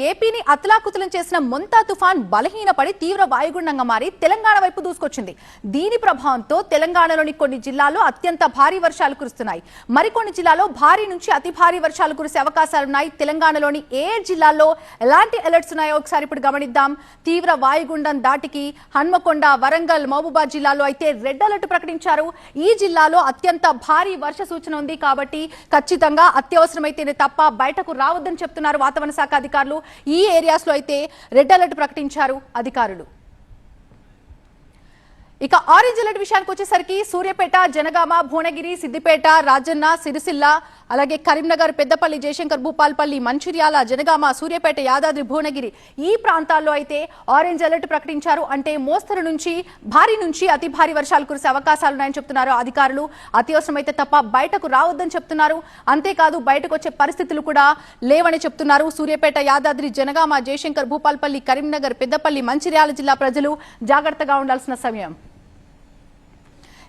ఏపీని అతలాకుతలం చేసిన మొంతా తుఫాన్ బలహీనపడి తీవ్ర వాయుగుండంగా మారి తెలంగాణ వైపు దూసుకొచ్చింది. దీని ప్రభావంతో తెలంగాణలోని కొన్ని జిల్లాల్లో అత్యంత భారీ వర్షాలు కురుస్తున్నాయి. మరికొన్ని జిల్లాల్లో భారీ నుంచి అతి భారీ వర్షాలు కురిసే అవకాశాలున్నాయి. తెలంగాణలోని ఏ జిల్లాల్లో ఎలాంటి అలర్ట్స్ ఉన్నాయో ఒకసారి ఇప్పుడు గమనిద్దాం. తీవ్ర వాయుగుండం దాటికి హన్మకొండ, వరంగల్, మహబూబాద్ జిల్లాలో అయితే రెడ్ అలర్ట్ ప్రకటించారు. ఈ జిల్లాలో అత్యంత భారీ వర్ష సూచన ఉంది కాబట్టి ఖచ్చితంగా అత్యవసరమైతేనే తప్ప బయటకు రావద్దని చెప్తున్నారు వాతావరణ శాఖ అధికారులు. ఈ ఏరియాస్ లో అయితే రెడ్ అలర్ట్ ప్రకటించారు అధికారులు. ఇక ఆరెంజ్ అలర్ట్ విషయానికి వచ్చేసరికి సూర్యాపేట, జనగామ, భువనగిరి, సిద్దిపేట, రాజన్న, సిరిసిల్ల, అలాగే కరీంనగర్, పెద్దపల్లి, జయశంకర్, భూపాల్పల్లి, మంచిర్యాల, జనగామ, సూర్యాపేట, యాదాద్రి, భువనగిరి ఈ ప్రాంతాల్లో అయితే ఆరెంజ్ అలర్ట్ ప్రకటించారు. అంటే మోస్తరు నుంచి భారీ నుంచి అతి భారీ వర్షాలు కురిసే అవకాశాలున్నాయని చెప్తున్నారు అధికారులు. అత్యవసరమైతే తప్ప బయటకు రావద్దని చెప్తున్నారు. అంతేకాదు బయటకు వచ్చే పరిస్థితులు కూడా లేవని చెప్తున్నారు. సూర్యాపేట, యాదాద్రి, జనగామ, జయశంకర్, భూపాల్పల్లి, కరీంనగర్, పెద్దపల్లి, మంచిర్యాల జిల్లా ప్రజలు జాగ్రత్తగా ఉండాల్సిన సమయం.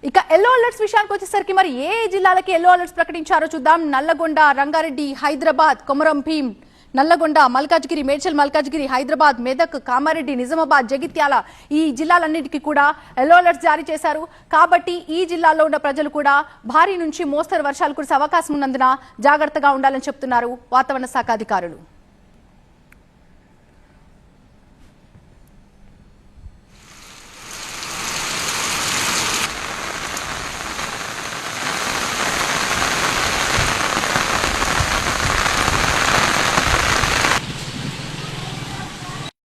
ఇక ఎల్లో అలర్ట్స్ విషయానికి వచ్చేసరికి మరి ఏ జిల్లాలకి ఎల్లో అలర్ట్స్ ప్రకటించారో చూద్దాం. నల్లగొండ, రంగారెడ్డి, హైదరాబాద్, కొమరం భీం, నల్లగొండ, మల్కాజ్గిరి, మేడ్చల్ మల్కాజ్గిరి, హైదరాబాద్, మెదక్, కామారెడ్డి, నిజామాబాద్, జగిత్యాల ఈ జిల్లాలన్నిటికీ కూడా ఎల్లో అలర్ట్స్ జారీ చేశారు. కాబట్టి ఈ జిల్లాల్లో ఉన్న ప్రజలు కూడా భారీ నుంచి మోస్తరు వర్షాలు కురిసే అవకాశం ఉన్నందున జాగ్రత్తగా ఉండాలని చెప్తున్నారు వాతావరణ శాఖ అధికారులు.